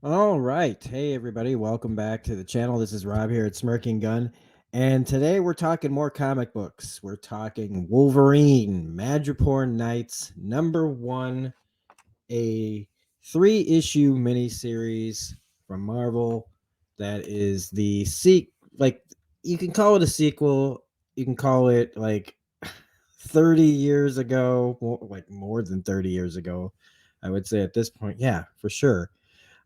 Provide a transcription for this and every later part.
All right. Hey, everybody. Welcome back to the channel. This is Rob here at Smirking Gun. And today we're talking more comic books. We're talking Wolverine Madripoor Nights #1, a 3-issue miniseries from Marvel that is the like you can call it a sequel. You can call it like 30 years ago, like more than 30 years ago, I would say at this point. Yeah, for sure.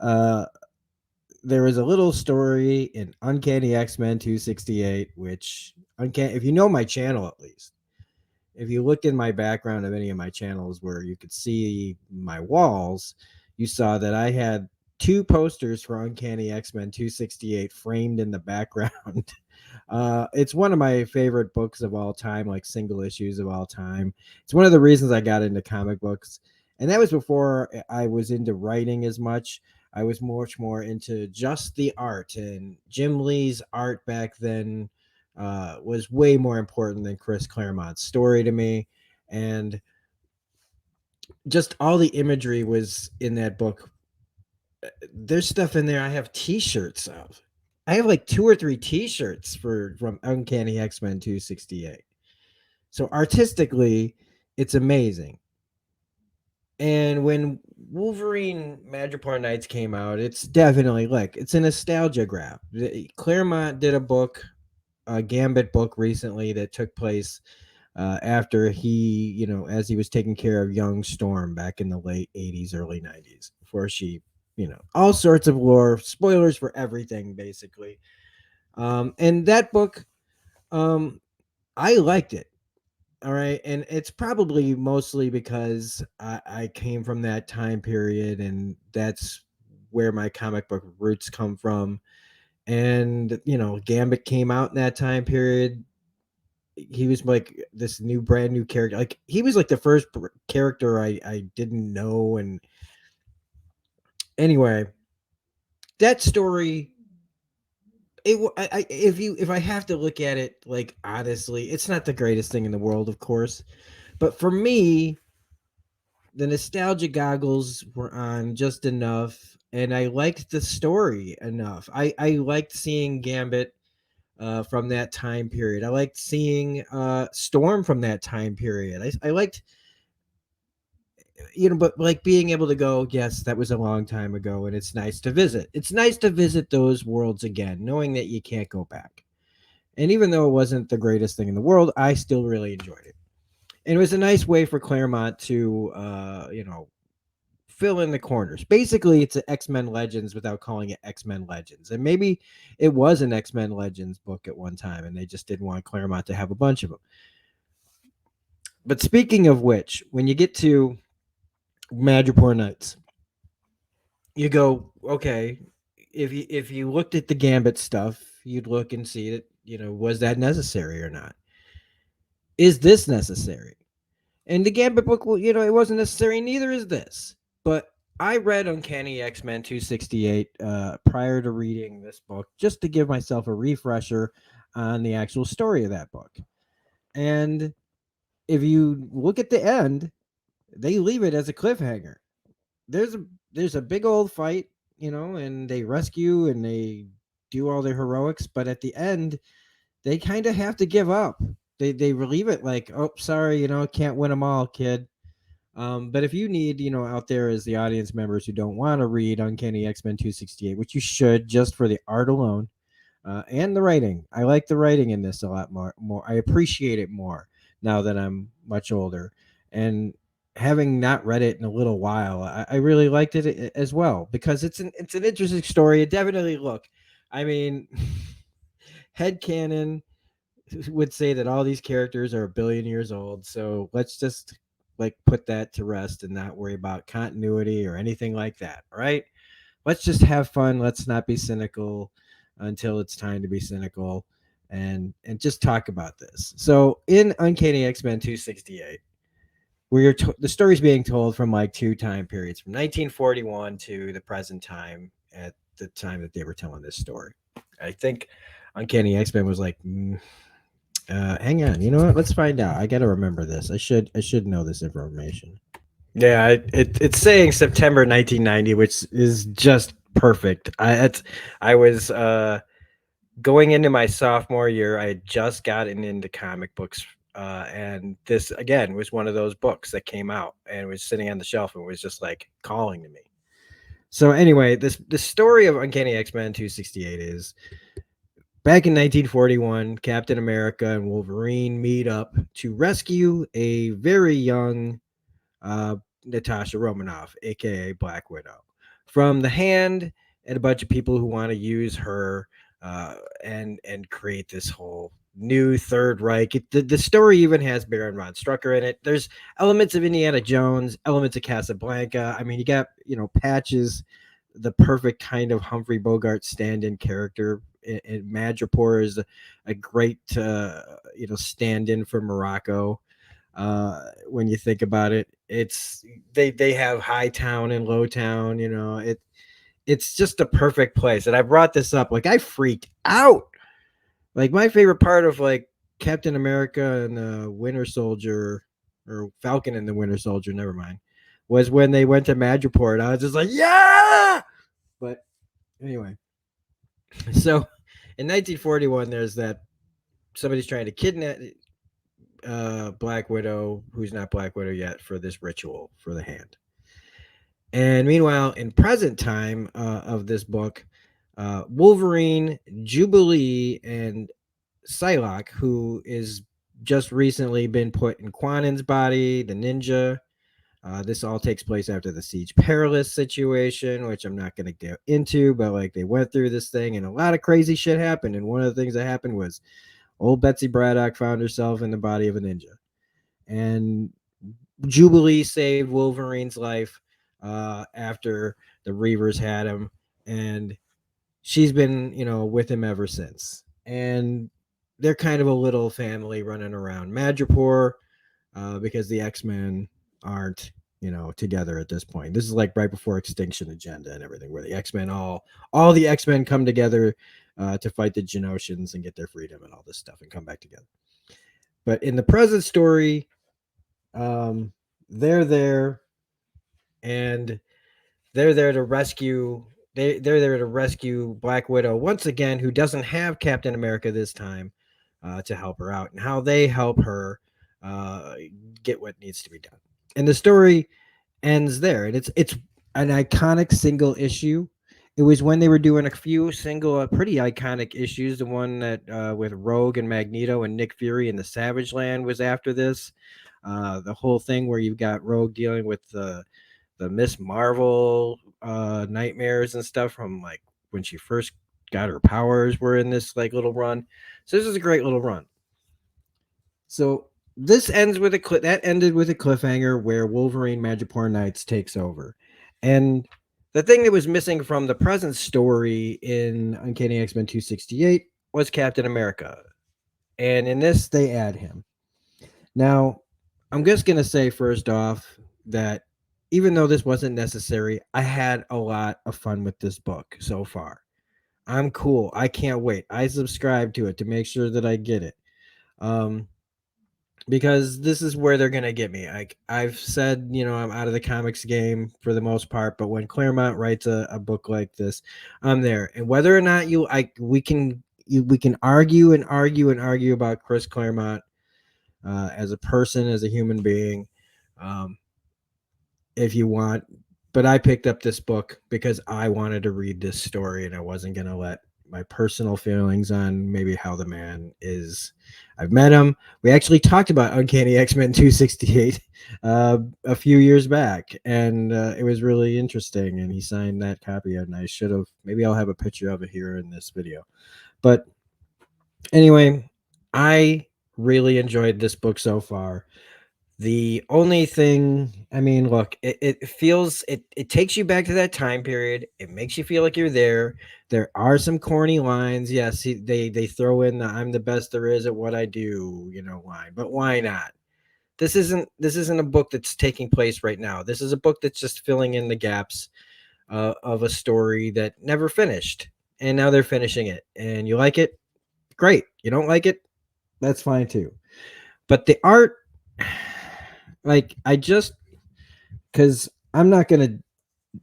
Uh, there was a little story in Uncanny X-Men 268, which if you know my channel at least, if you looked in my background of any of my channels where you could see my walls, you saw that I had two posters for Uncanny X-Men 268 framed in the background. It's one of my favorite books of all time, like single issues of all time. It's one of the reasons I got into comic books. And that was before I was into writing as much. I was much more into just the art. And Jim Lee's art back then was way more important than Chris Claremont's story to me. And just all the imagery was in that book. There's stuff in there I have t-shirts of. I have like two or three t-shirts from Uncanny X-Men 268. So artistically, it's amazing. And when Wolverine Madripoor Nights came out, it's definitely like it's a nostalgia grab. Claremont did a Gambit book recently that took place after he, as he was taking care of young Storm back in the late 80s, early 90s, before she, all sorts of lore, spoilers for everything, basically. And that book, um, I liked it. All right. And it's probably mostly because I came from that time period and that's where my comic book roots come from. And, Gambit came out in that time period. He was like this brand new character. Like he was like the first character I didn't know. And anyway, that story, if I have to look at it like honestly, it's not the greatest thing in the world, of course. But for me, the nostalgia goggles were on just enough, and I liked the story enough. I liked seeing Gambit from that time period. I liked seeing Storm from that time period. I liked, but like being able to go, yes, that was a long time ago, and it's nice to visit. It's nice to visit those worlds again, knowing that you can't go back. And even though it wasn't the greatest thing in the world, I still really enjoyed it. And it was a nice way for Claremont to, fill in the corners. Basically, it's an X-Men Legends without calling it X-Men Legends. And maybe it was an X-Men Legends book at one time, and they just didn't want Claremont to have a bunch of them. But speaking of which, when you get to Madripoor Nights, you go, okay, if you looked at the Gambit stuff, you'd look and see that, was that necessary or not? Is this necessary? And the Gambit book, well, it wasn't necessary. Neither is this. But I read Uncanny X-Men 268 prior to reading this book, just to give myself a refresher on the actual story of that book. And if you look at the end, they leave it as a cliffhanger. There's a there's a big old fight, and they rescue and they do all their heroics, but at the end, they kind of have to give up. They relieve it like, oh, sorry, can't win them all, kid. But if you need, out there as the audience members who don't want to read Uncanny X-Men 268, which you should just for the art alone, and the writing. I like the writing in this a lot more. I appreciate it more now that I'm much older. And having not read it in a little while, I really liked it as well because it's an interesting story. It definitely I mean, headcanon would say that all these characters are a billion years old. So let's just like put that to rest and not worry about continuity or anything like that. All right. Let's just have fun. Let's not be cynical until it's time to be cynical and just talk about this. So in Uncanny X-Men 268, the story's being told from like two time periods from 1941 to the present time at the time that they were telling this story. I think Uncanny X-Men was like hang on. You know what? Let's find out. I got to remember this. I should know this information. Yeah, it's saying September 1990, which is just perfect. I was going into my sophomore year. I had just gotten into comic books, and this again was one of those books that came out and was sitting on the shelf and was just like calling to me. So anyway, this the story of Uncanny X-Men 268 is back in 1941, Captain America and Wolverine meet up to rescue a very young uh, Natasha Romanoff, aka Black Widow, from the hand and a bunch of people who want to use her uh, and create this whole new Third Reich. The story even has Baron von Strucker in it. There's elements of Indiana Jones, elements of Casablanca. I mean, you got Patches, the perfect kind of Humphrey Bogart stand-in character. And Madripoor is a great stand-in for Morocco. When you think about it, it's they have high town and low town. It's just a perfect place. And I brought this up, like I freaked out. Like my favorite part of like Captain America and the Winter Soldier, or Falcon and the Winter Soldier, never mind, was when they went to Madripoor. And I was just like, yeah. But anyway, so in 1941, there's that somebody's trying to kidnap Black Widow, who's not Black Widow yet, for this ritual for the hand. And meanwhile, in present time of this book, Wolverine, Jubilee, and psylocke, who is just recently been put in Quanen's body, the ninja. This all takes place after the Siege Perilous situation, which I'm not going to get into, but like they went through this thing and a lot of crazy shit happened. And one of the things that happened was old Betsy Braddock found herself in the body of a ninja. And Jubilee saved Wolverine's life after the Reavers had him. And she's been, with him ever since. And they're kind of a little family running around Madripoor because the X-Men aren't, together at this point. This is like right before Extinction Agenda and everything, where the X-Men all the X-Men come together to fight the Genosians and get their freedom and all this stuff and come back together. But in the present story, they're there and they're there to rescue they're there to rescue Black Widow once again, who doesn't have Captain America this time to help her out, and how they help her get what needs to be done. And the story ends there, and it's an iconic single issue. It was when they were doing a few single, pretty iconic issues. The one that with Rogue and Magneto and Nick Fury in the Savage Land was after this. The whole thing where you've got Rogue dealing with the Miss Marvel nightmares and stuff from like when she first got her powers were in this like little run. So this is a great little run. So this ends with that ended with a cliffhanger where Wolverine Madripoor Knights takes over. And the thing that was missing from the present story in Uncanny X-Men 268 was Captain America. And in this, they add him. Now, I'm just going to say first off that even though this wasn't necessary, I had a lot of fun with this book so far. I'm cool. I can't wait. I subscribe to it to make sure that I get it. Because this is where they're gonna get me. I've said, I'm out of the comics game for the most part, but when Claremont writes a book like this, I'm there. And whether or not we can argue and argue and argue about Chris Claremont as a person, as a human being, if you want. But I picked up this book because I wanted to read this story, and I wasn't gonna let my personal feelings on maybe how the man is. I've met him. We actually talked about Uncanny X-Men 268 a few years back, and it was really interesting. And he signed that copy, and I should have. Maybe I'll have a picture of it here in this video. But anyway, I really enjoyed this book so far. The only thing, I mean, look, it feels it takes you back to that time period. It makes you feel like you're there. There are some corny lines. Yes, they throw in the "I'm the best there is at what I do," line. But why not? This isn't a book that's taking place right now. This is a book that's just filling in the gaps of a story that never finished, and now they're finishing it. And you like it? Great. You don't like it? That's fine too. But the art, like, because I'm not gonna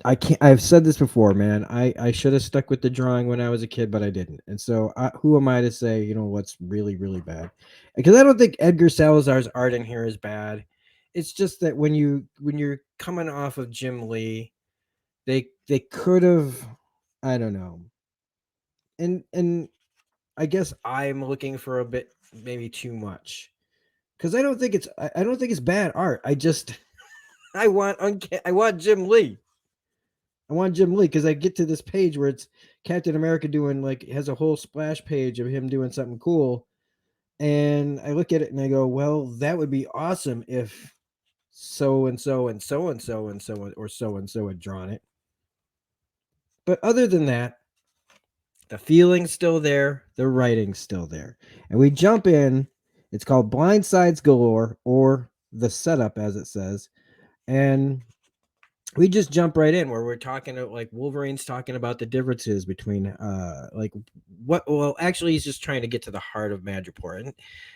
I can't. I've said this before, man. I should have stuck with the drawing when I was a kid, but I didn't. And so, who am I to say, what's really, really bad? Because I don't think Edgar Salazar's art in here is bad. It's just that when you're coming off of Jim Lee, they could have, I don't know. And I guess I'm looking for a bit maybe too much because I don't think it's bad art. I just I want Jim Lee. I want Jim Lee because I get to this page where it's Captain America doing like has a whole splash page of him doing something cool, and I look at it and I go, well, that would be awesome if so and so and so and so and so or so and so had drawn it. But other than that, the feeling's still there, the writing's still there, and we jump in. It's called Blindsides Galore or the setup, as it says, and we just jump right in where we're talking like Wolverine's talking about the differences between like what well actually he's just trying to get to the heart of Madripoor, and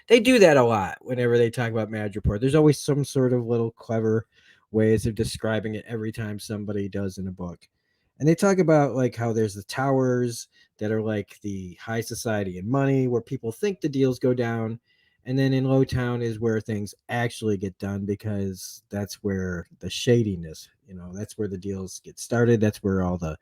they do that a lot whenever they talk about Madripoor. There's always some sort of little clever ways of describing it every time somebody does in a book. And they talk about like how there's the towers that are like the high society and money where people think the deals go down, and then in Low Town is where things actually get done because that's where the shadiness, that's where the deals get started. That's where all the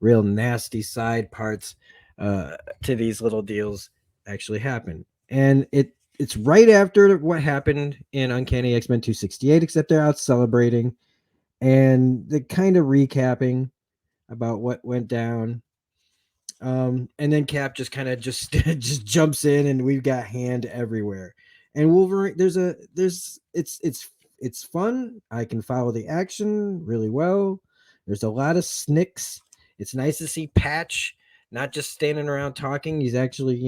real nasty side parts uh, to these little deals actually happen. And it's right after what happened in Uncanny X-Men 268, except they're out celebrating and they're kind of recapping about what went down. And then Cap just kind of just just jumps in, and we've got Hand everywhere. And Wolverine, it's fun. I can follow the action really well. There's a lot of snicks. It's nice to see Patch not just standing around talking. He's actually,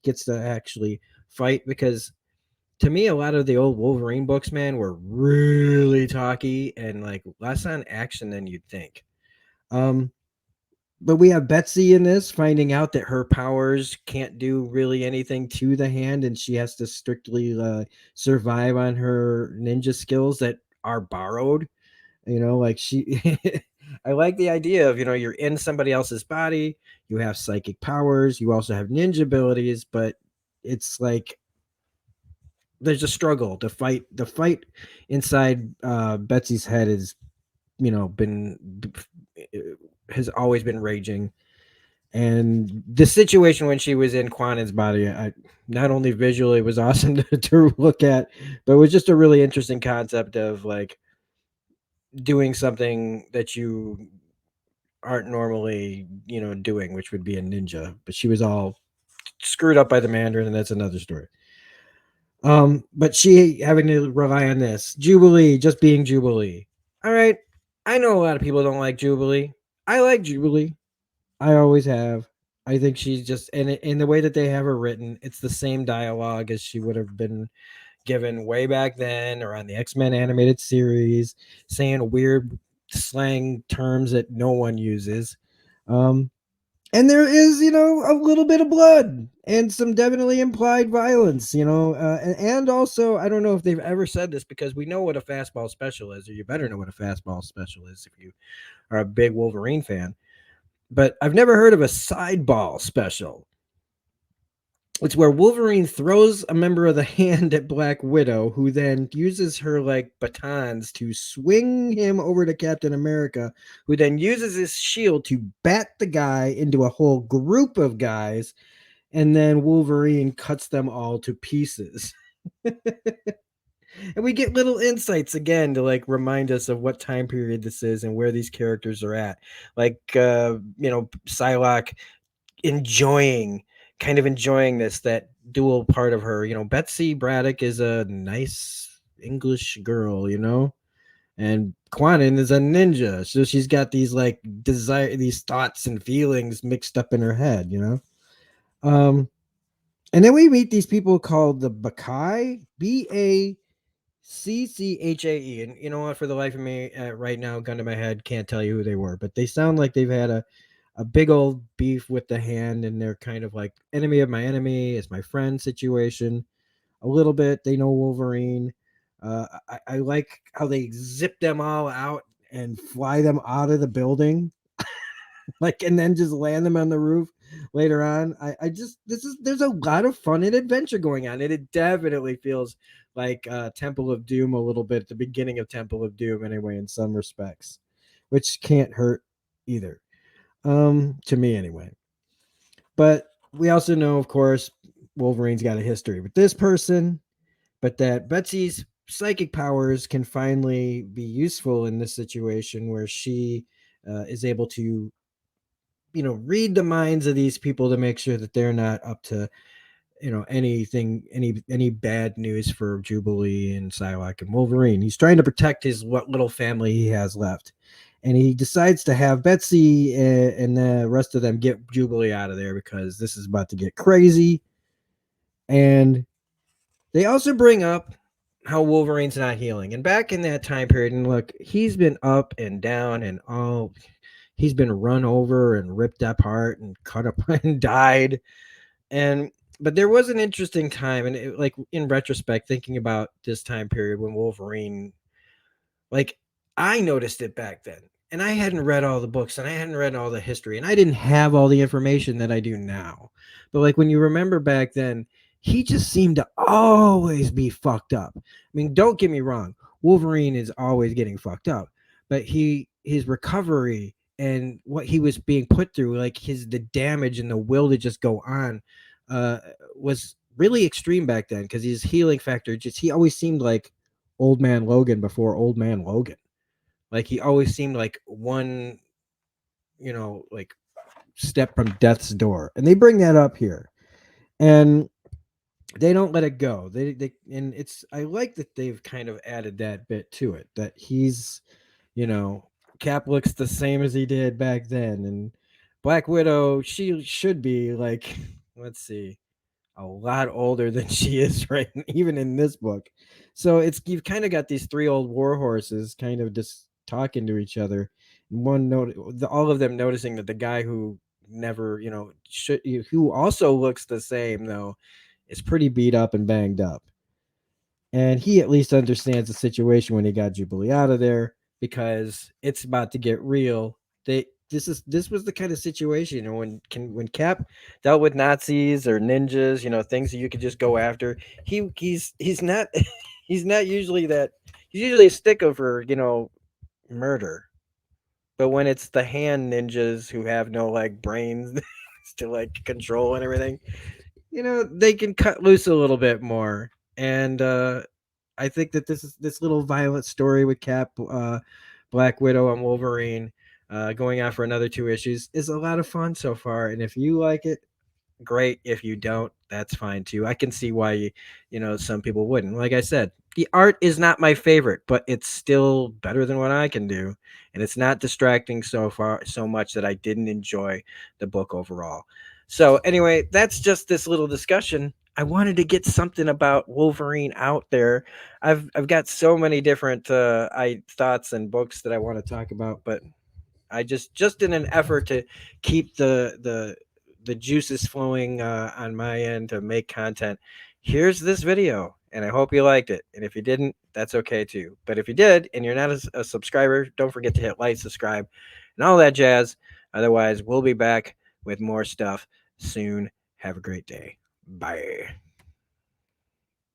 gets to actually fight because to me, a lot of the old Wolverine books, man, were really talky and like less on action than you'd think. Um, but we have Betsy in this finding out that her powers can't do really anything to the Hand, and she has to strictly survive on her ninja skills that are borrowed. Like she, I like the idea of you're in somebody else's body, you have psychic powers, you also have ninja abilities, but it's like there's a struggle to fight. The fight inside Betsy's head is been has always been raging. And the situation when she was in Quanen's body, not only visually was awesome to look at, but it was just a really interesting concept of like doing something that you aren't normally, doing, which would be a ninja. But she was all screwed up by the Mandarin, and that's another story. But she having to rely on this Jubilee just being Jubilee. All right, I know a lot of people don't like Jubilee. I like Jubilee. I always have. I think she's just in the way that they have her written, it's the same dialogue as she would have been given way back then or on the X-Men animated series, saying weird slang terms that no one uses. Um, and there is, a little bit of blood and some definitely implied violence, and also, I don't know if they've ever said this because we know what a fastball special is, or you better know what a fastball special is if you are a big Wolverine fan. But I've never heard of a sideball special. It's where Wolverine throws a member of the Hand at Black Widow, who then uses her like batons to swing him over to Captain America, who then uses his shield to bat the guy into a whole group of guys, and then Wolverine cuts them all to pieces. And we get little insights again to like remind us of what time period this is and where these characters are at. Like Psylocke enjoying enjoying this that dual part of her. Betsy Braddock is a nice English girl, and Quanon is a ninja, so she's got these like these thoughts and feelings mixed up in her head, um and then we meet these people called the Bakai, Bacchae. And you know what, for the life of me right now, gun to my head, can't tell you who they were, but they sound like they've had a big old beef with the Hand, and they're kind of like enemy of my enemy is my friend situation. A little bit, they know Wolverine. I like how they zip them all out and fly them out of the building, like, and then just land them on the roof later on. I just, there's a lot of fun and adventure going on, and it definitely feels like Temple of Doom a little bit at the beginning of Temple of Doom, anyway, in some respects, which can't hurt either, to me anyway. But we also know, of course, Wolverine's got a history with this person, but that Betsy's psychic powers can finally be useful in this situation where she is able to, read the minds of these people to make sure that they're not up to, anything, any bad news for Jubilee and Psylocke and Wolverine. He's trying to protect his what little family he has left, and he decides to have Betsy and the rest of them get Jubilee out of there because this is about to get crazy. And they also bring up how Wolverine's not healing. And back in that time period, and look, he's been up and down and all, he's been run over and ripped apart and cut up and died. And but there was an interesting time, and like in retrospect, thinking about this time period when Wolverine, like, I noticed it back then, and I hadn't read all the books, and I hadn't read all the history, and I didn't have all the information that I do now. But like when you remember back then, he just seemed to always be fucked up. I mean, don't get me wrong, Wolverine is always getting fucked up, but his recovery and what he was being put through, like the damage and the will to just go on, uh, was really extreme back then because his healing factor, just he always seemed like Old Man Logan before Old Man Logan. Like he always seemed like one, like step from death's door. And they bring that up here. And they don't let it go. They and it's, I like that they've kind of added that bit to it, that he's, you know, Cap looks the same as he did back then. And Black Widow, she should be like, let's see, a lot older than she is right even in this book. So it's, you've kind of got these three old war horses kind of just talking to each other. One note, all of them noticing that the guy who never, who also looks the same though, is pretty beat up and banged up. And he at least understands the situation when he got Jubilee out of there because it's about to get real. This was the kind of situation, when Cap dealt with Nazis or ninjas, things that you could just go after. He's not he's not usually that. He's usually a stickler for murder. But when it's the hand ninjas who have no like brains to like control and everything, they can cut loose a little bit more. And I think that this little violent story with Cap, Black Widow, and Wolverine, going on for another 2 issues, is a lot of fun so far. And if you like it, great. If you don't, that's fine too. I can see why some people wouldn't. Like I said, the art is not my favorite, but it's still better than what I can do, and it's not distracting so much that I didn't enjoy the book overall. So anyway, that's just this little discussion. I wanted to get something about Wolverine out there. I've got so many different thoughts and books that I want to talk about, but I just in an effort to keep the juices flowing on my end to make content. Here's this video, and I hope you liked it. And if you didn't, that's okay too. But if you did, and you're not a subscriber, don't forget to hit like, subscribe, and all that jazz. Otherwise, we'll be back with more stuff soon. Have a great day. Bye.